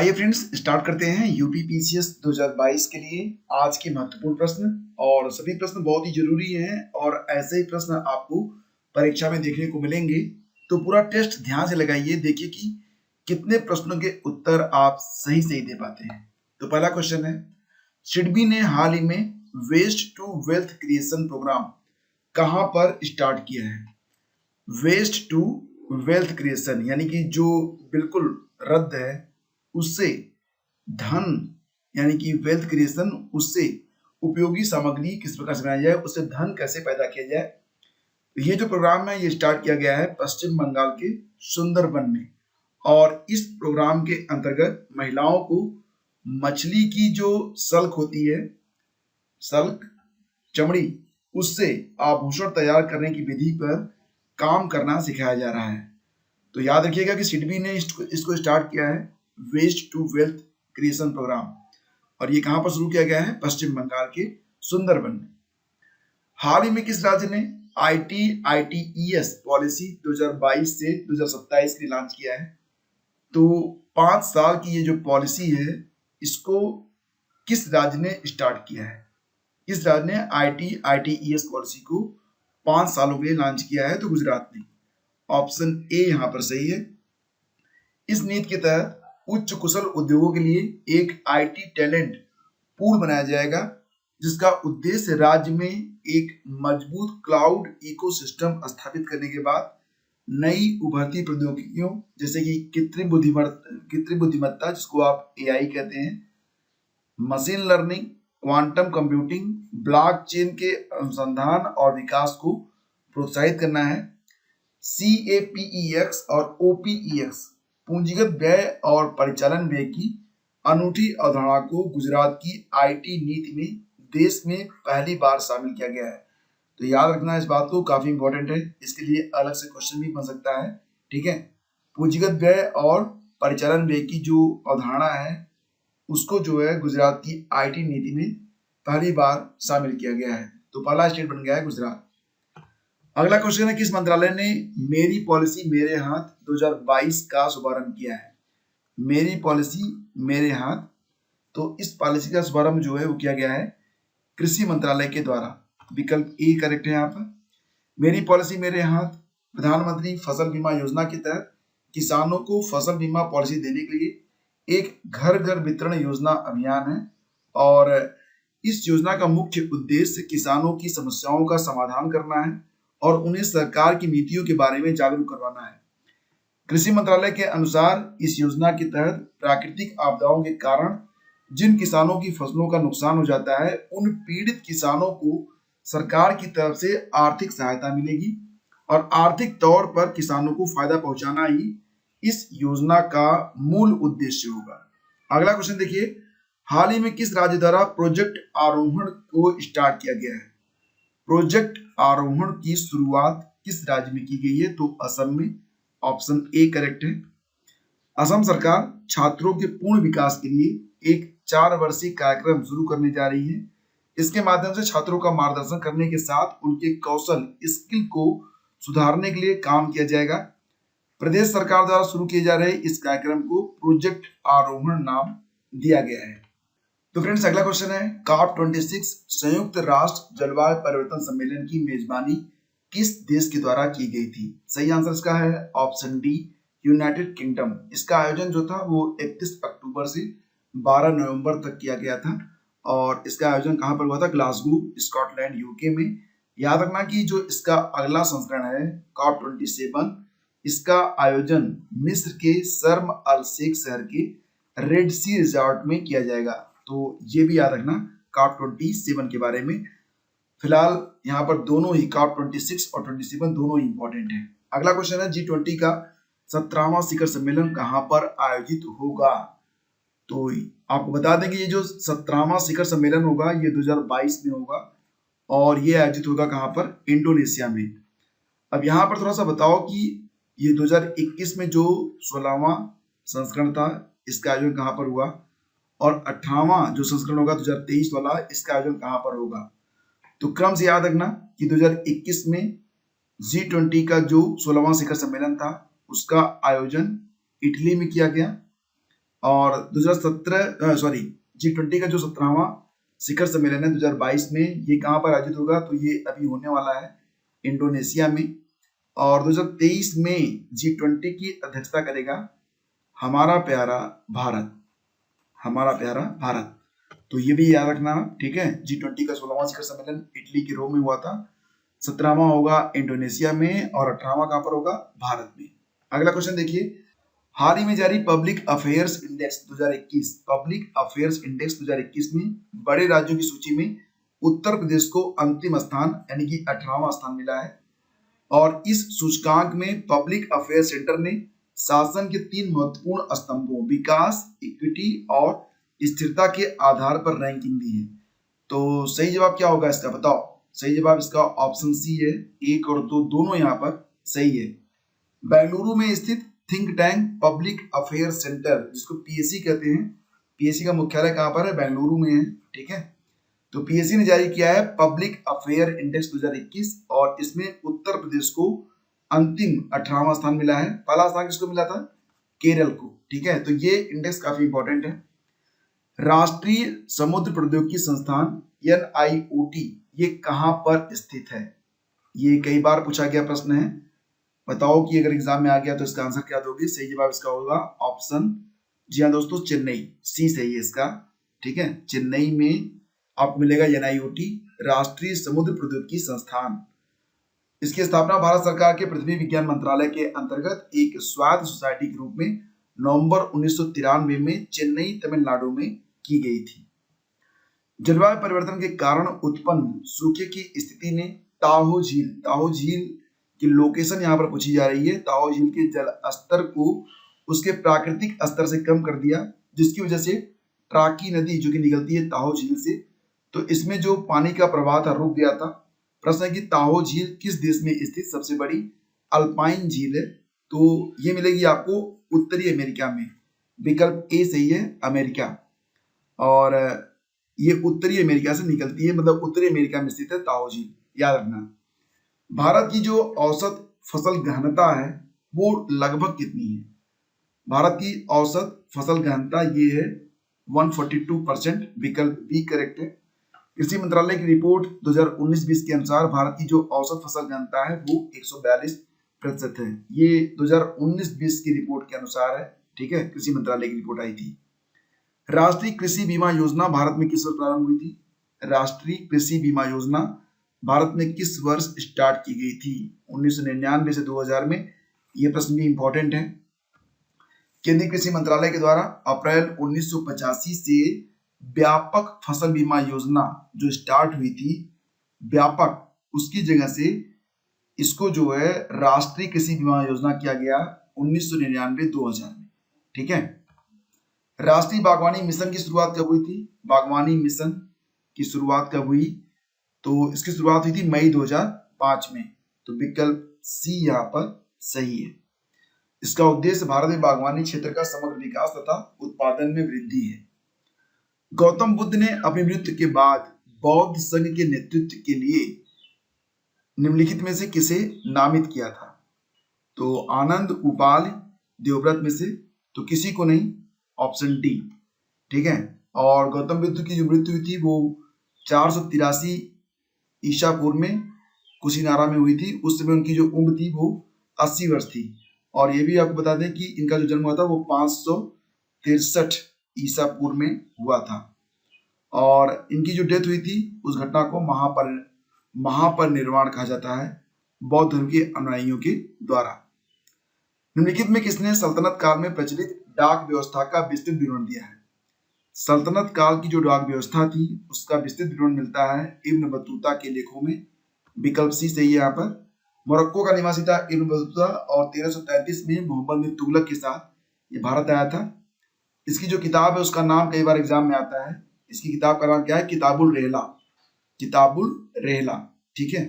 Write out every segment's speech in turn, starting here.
आइए friends start करते हैं यूपी पीसीएस 2022 के लिए आज के महत्वपूर्ण प्रश्न। और सभी प्रश्न बहुत ही जरूरी हैं और ऐसे ही प्रश्न आपको परीक्षा में देखने को मिलेंगे, तो पूरा टेस्ट ध्यान से लगाइए, देखिए कि कितने प्रश्नों के उत्तर आप सही सही दे पाते हैं। तो पहला क्वेश्चन है, सिडबी ने हाल ही में waste to wealth creation program कहां पर स्टार्ट किया है? वेस्ट टू वेल्थ क्रिएशन यानी कि जो बिल्कुल रद्द है उससे धन, यानी कि वेल्थ क्रिएशन, उससे उपयोगी सामग्री किस प्रकार से बनाया जाए, उससे धन कैसे पैदा किया जाए। ये जो प्रोग्राम है ये स्टार्ट किया गया है पश्चिम बंगाल के सुंदरबन में। और इस प्रोग्राम के अंतर्गत महिलाओं को मछली की जो सल्क होती है, सल्क चमड़ी, उससे आभूषण तैयार करने की विधि पर काम करना सिखाया जा रहा है। तो याद रखिएगा कि सिडबी ने इसको स्टार्ट किया है waste to wealth creation program, और ये कहां पर शुरू किया गया है? पश्चिम बंगाल के सुंदरबन में। हाल ही में किस राज्य ने ITES पॉलिसी 2022 से 2027 के लिए लॉन्च किया है? तो 5 साल की ये जो पॉलिसी है इसको किस राज्य ने स्टार्ट किया है? किस राज्य ने ITES पॉलिसी को 5 सालों के लिए लॉन्च किया है? तो गुजरात ने। ऑप्शन ए यहां पर सही है। इस नीति के तहत उच्च कुशल उद्योगों के लिए एक IT टैलेंट पूल बनाया जाएगा, जिसका उद्देश्य राज्य में एक मजबूत क्लाउड इकोसिस्टम स्थापित करने के बाद नई उभरती प्रौद्योगिकियों जैसे कि कृत्रिम बुद्धिमत्ता जिसको आप AI कहते हैं, machine learning, quantum computing, blockchain के अनुसंधान और विकास को प्रोत्साहित करना है। CAPEX और OPEX पूंजीगत व्यय और परिचालन व्यय की अनूठी अवधारणा को गुजरात की IT नीति में देश में पहली बार शामिल किया गया है। तो याद रखना इस बात को, काफी इंपॉर्टेंट है, इसके लिए अलग से क्वेश्चन भी बन सकता है। ठीक है, पूंजीगत व्यय और परिचालन व्यय की जो अवधारणा है उसको जो है गुजरात की IT नीति में पहली बार शामिल किया गया है। तो पहला स्टेट बन गया है गुजरात। अगला क्वेश्चन है, किस मंत्रालय ने मेरी पॉलिसी मेरे हाथ 2022 का शुभारंभ किया है? मेरी पॉलिसी मेरे हाथ, तो इस पॉलिसी का शुभारंभ जो है वो किया गया है कृषि मंत्रालय के द्वारा। विकल्प ए करेक्ट है यहाँ पर। मेरी पॉलिसी मेरे हाथ प्रधानमंत्री फसल बीमा योजना के तहत किसानों को फसल बीमा पॉलिसी देने के लिए एक घर घर वितरण योजना अभियान है, और इस योजना का मुख्य उद्देश्य किसानों की समस्याओं का समाधान करना है और उन्हें सरकार की नीतियों के बारे में जागरूक करवाना है। कृषि मंत्रालय के अनुसार इस योजना के तहत प्राकृतिक आपदाओं के कारण जिन किसानों की फसलों का नुकसान हो जाता है, उन पीड़ित किसानों को सरकार की तरफ से आर्थिक सहायता मिलेगी, और आर्थिक तौर पर किसानों को फायदा पहुंचाना ही इस योजना का मूल उद्देश्य होगा। अगला क्वेश्चन देखिए, हाल ही में किस राज्य द्वारा प्रोजेक्ट आरोहण को स्टार्ट किया गया है? प्रोजेक्ट आरोहण की शुरुआत किस राज्य में की गई है? तो असम में। ऑप्शन ए करेक्ट है। असम सरकार छात्रों के पूर्ण विकास के लिए एक 4 वर्षीय कार्यक्रम शुरू करने जा रही है। इसके माध्यम से छात्रों का मार्गदर्शन करने के साथ उनके कौशल स्किल को सुधारने के लिए काम किया जाएगा। प्रदेश सरकार द्वारा शुरू किए जा रहे इस कार्यक्रम को प्रोजेक्ट आरोहण नाम दिया गया है। तो फ्रेंड्स अगला क्वेश्चन है, COP26 संयुक्त राष्ट्र जलवायु परिवर्तन सम्मेलन की मेजबानी किस देश के द्वारा की गई थी? सही आंसर इसका है ऑप्शन डी, यूनाइटेड किंगडम। इसका आयोजन जो था वो 31 अक्टूबर से 12 नवंबर तक किया गया था, और इसका आयोजन कहां पर हुआ था? ग्लासगो, स्कॉटलैंड, यूके में। याद रखना कि जो इसका अगला संस्करण है COP27, इसका आयोजन मिस्र के शर्म अल शेख शहर के रेड सी रिजॉर्ट में किया जाएगा। तो ये भी याद रखना COP27 के बारे में। फिलहाल यहाँ पर दोनों ही COP26 और 27 दोनों ही इंपॉर्टेंट हैं। अगला क्वेश्चन है, G20 का 17वां शिखर सम्मेलन कहां पर आयोजित होगा? तो आपको बता दें कि ये जो 17वां शिखर सम्मेलन होगा ये 2022 में होगा, और ये आयोजित होगा कहां पर? इंडोनेशिया में। अब यहाँ पर थोड़ा सा बताओ कि ये 2021 में जो 16वां संस्करण था इसका आयोजन कहां पर हुआ, और 18वां जो संस्करण होगा 2023 वाला, इसका आयोजन कहां पर होगा? तो क्रम से याद रखना कि 2021 में G20 का जो 16वां शिखर सम्मेलन था उसका आयोजन इटली में किया गया, और 2017 G20 का जो 17वां शिखर सम्मेलन है 2022 में, ये कहाँ पर आयोजित होगा? तो ये अभी होने वाला है इंडोनेशिया में। और 2023 में G20 की अध्यक्षता करेगा हमारा प्यारा भारत, हमारा प्यारा भारत। तो ये भी याद रखना, ठीक है। G20 का 16वां शिखर सम्मेलन इटली के रोम में हुआ था, 17वां होगा इंडोनेशिया में और 18वां कहां पर होगा? भारत में। अगला क्वेश्चन देखिए, हाल ही में जारी public affairs index 2021, public affairs index 2021 में बड़े राज्यों की सूची में उत्तर प्रदेश को अंतिम स्थान यानी कि 18वां स्थान मिला है। और इस सूचकांक में पब्लिक अफेयर सेंटर ने शासन के 3 महत्वपूर्ण स्तंभों विकास, इक्विटी और स्थिरता के आधार पर रैंकिंग दी है। तो सही जवाब क्या होगा इसका, बताओ? सही जवाब इसका ऑप्शन सी है, 1 और 2 दोनों यहाँ पर सही है। बेंगलुरु में स्थित think tank public affair centre, जिसको पीएससी कहते हैं, पीएससी का मुख्यालय कहाँ पर है? बेंगलुरु में है, ठीक है। तो पीएससी ने जारी किया है पब्लिक अफेयर इंडेक्स 2021 और इसमें उत्तर प्रदेश को अंतिम 18वां स्थान मिला है। पहला स्थान किसको मिला था? केरल को, ठीक है। तो ये इंडेक्स काफी इंपॉर्टेंट है। राष्ट्रीय समुद्र प्रौद्योगिकी संस्थान NIOT ये कहां पर स्थित है? ये कई बार पूछा गया प्रश्न है। बताओ कि अगर एग्जाम में आ गया तो इसका आंसर क्या दोगे? सही जवाब इसका होगा ऑप्शन, जी हाँ दोस्तों, चेन्नई, सी सही है इसका, ठीक है। चेन्नई में आपको मिलेगा NIOT, राष्ट्रीय समुद्र प्रौद्योगिकी संस्थान। इसकी स्थापना भारत सरकार के पृथ्वी विज्ञान मंत्रालय के अंतर्गत एक स्वायत्त सोसाइटी के रूप में नवंबर 1993 में चेन्नई, तमिलनाडु में की गई थी। जलवायु परिवर्तन के कारण उत्पन्न सूखे की स्थिति ने ताहो झील की लोकेशन यहाँ पर पूछी जा रही है। ताहो झील के जल स्तर को उसके प्राकृतिक स्तर से कम कर दिया, जिसकी वजह से ट्राकी नदी जो कि निकलती है ताहो झील से, तो इसमें जो पानी का प्रवाह था रुक गया था। प्रश्न है कि ताहो झील किस देश में स्थित सबसे बड़ी अल्पाइन झील है? तो ये मिलेगी आपको उत्तरी अमेरिका में। विकल्प ए सही है, अमेरिका। और ये उत्तरी अमेरिका से निकलती है, मतलब उत्तरी अमेरिका में स्थित है ताहो झील, याद रखना। भारत की जो औसत फसल गहनता है वो लगभग कितनी है? भारत की औसत फसल गहनता ये है 142%, विकल्प बी करेक्ट है। कृषि मंत्रालय की रिपोर्ट 2019-20 के अनुसार भारत की जो औसत फसल गहनता है वो 142% है। ये 2019-20 की रिपोर्ट के अनुसार है, ठीक है। कृषि मंत्रालय की रिपोर्ट आई थी। राष्ट्रीय कृषि बीमा योजना भारत में किस वर्ष प्रारंभ हुई थी? राष्ट्रीय कृषि बीमा योजना भारत में किस वर्ष स्टार्ट की गई थी? 1999 से 2000 में। यह प्रश्न भी इंपॉर्टेंट है। केंद्रीय कृषि मंत्रालय के द्वारा अप्रैल 1985 से व्यापक फसल बीमा योजना जो स्टार्ट हुई थी, व्यापक, उसकी जगह से इसको जो है राष्ट्रीय कृषि बीमा योजना किया गया 1999-2000 में, ठीक है। राष्ट्रीय बागवानी मिशन की शुरुआत कब हुई थी? बागवानी मिशन की शुरुआत कब हुई? तो इसकी शुरुआत हुई थी मई 2005 में। तो विकल्प सी यहाँ पर सही है। इसका उद्देश्य भारत में बागवानी क्षेत्र का समग्र विकास तथा उत्पादन में वृद्धि है। गौतम बुद्ध ने अपनी मृत्यु के बाद बौद्ध संघ के नेतृत्व के लिए निम्नलिखित में से किसे नामित किया था? तो आनंद, उपाल, देवव्रत में से तो किसी को नहीं, ऑप्शन डी, ठीक है। और गौतम बुद्ध की जो मृत्यु हुई थी वो 483 ईसा पूर्व में कुशीनारा में हुई थी। उस समय उनकी जो उम्र थी वो 80 वर्ष थी। और ये भी आपको बता दें कि इनका जो जन्म हुआ था वो 563 ईसा पूर्व में हुआ था। और इनकी जो डेथ हुई थी उस घटना को महापरिनिर्वाण कहा जाता है बौद्ध धर्म के अनुयायियों के द्वारा। निम्नलिखित में किसने सल्तनत काल में प्रचलित डाक व्यवस्था का विस्तृत विवरण दिया है? सल्तनत काल की जो डाक व्यवस्था थी उसका विस्तृत विवरण मिलता है इब्न बतूता के लेखों में। विकल्प सी सही है यहाँ पर। मोरक्को का निवासी था इब्न बतूता और 1333 में मोहम्मद बिन तुगलक के साथ ये भारत आया था। इसकी जो किताब है उसका नाम कई बार एग्जाम में आता है। इसकी किताब का नाम क्या है? किताबुल रेहला, किताबुल रेहला, ठीक है।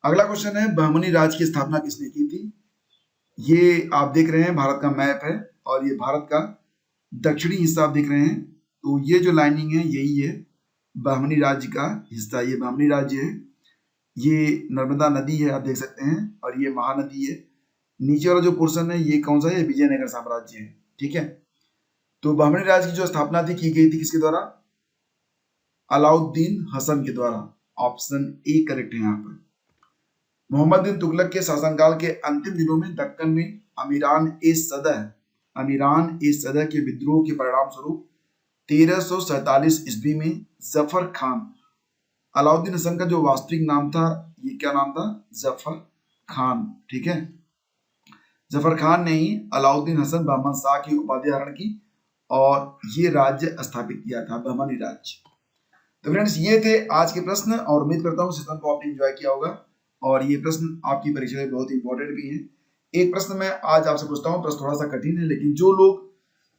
अगला क्वेश्चन है, बहमनी राज्य की स्थापना किसने की थी? ये आप देख रहे हैं भारत का मैप है और ये भारत का दक्षिणी हिस्सा आप देख रहे हैं। तो ये जो लाइनिंग है यही है बहमनी राज्य का हिस्सा। ये बहमनी राज्य है, ये नर्मदा नदी है आप देख सकते हैं, और ये महानदी है। नीचे वाला जो पोर्शन है ये कौन सा है? विजयनगर साम्राज्य है, ठीक है। तो बहमनी राज्य की जो स्थापना थी की गई थी किसके द्वारा? अलाउद्दीन हसन के द्वारा। ऑप्शन ए करेक्ट है यहाँ पर। मोहम्मद बिन तुगलक के शासनकाल के अंतिम दिनों में दक्कन में अमीरान ए सदह के विद्रोह के परिणाम स्वरूप 1347 ईस्वी में जफर खान, अलाउद्दीन हसन का जो वास्तविक नाम था ये क्या नाम था? जफर खान, ठीक है। जफर खान ने ही अलाउद्दीन हसन बहमन शाह की उपाधि धारण की और ये राज्य स्थापित किया था, बहमनी राज्य। तो फ्रेंड्स ये थे आज के प्रश्न और उम्मीद करता हूँ सेशन को आपने एंजॉय किया होगा और ये प्रश्न आपकी परीक्षा में बहुत इंपॉर्टेंट भी है। एक प्रश्न मैं आज आपसे पूछता हूँ, प्रश्न थोड़ा सा कठिन है, लेकिन जो लोग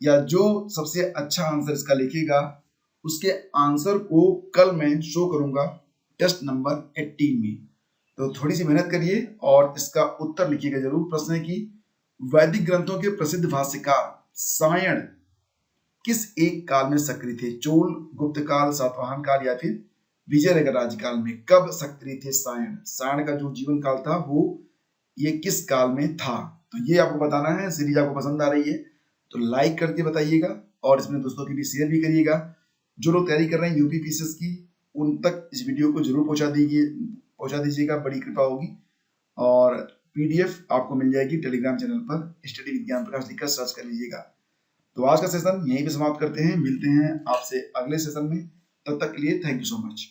या जो सबसे अच्छा आंसर इसका लिखेगा उसके आंसर को कल मैं शो करूंगा टेस्ट नंबर 18 में। तो थोड़ी सी मेहनत करिए और इसका उत्तर लिखिएगा जरूर। प्रश्न है कि वैदिक ग्रंथों के प्रसिद्ध भाष्यकार सायण किस एक काल में सक्रिय थे? चोल, गुप्त काल, सातवाहन काल या फिर विजयनगर राज्यकाल में कब सक्रिय थे सायण? सायण का जो जीवन काल था वो ये किस काल में था? तो ये आपको बताना है। सीरीज आपको पसंद आ रही है तो लाइक करके बताइएगा और इसमें दोस्तों की भी शेयर भी करिएगा। जो लोग तैयारी कर रहे हैं यूपी पीसीएस की उन तक इस वीडियो को जरूर पहुंचा दीजिएगा, बड़ी कृपा होगी। और पीडीएफ आपको मिल जाएगी टेलीग्राम चैनल पर, स्टडी विज्ञान प्रकाश लिखकर सर्च कर लीजिएगा। तो आज का सेशन यहीं पे समाप्त करते हैं, मिलते हैं आपसे अगले सेशन में। तब तक के लिए थैंक यू सो मच।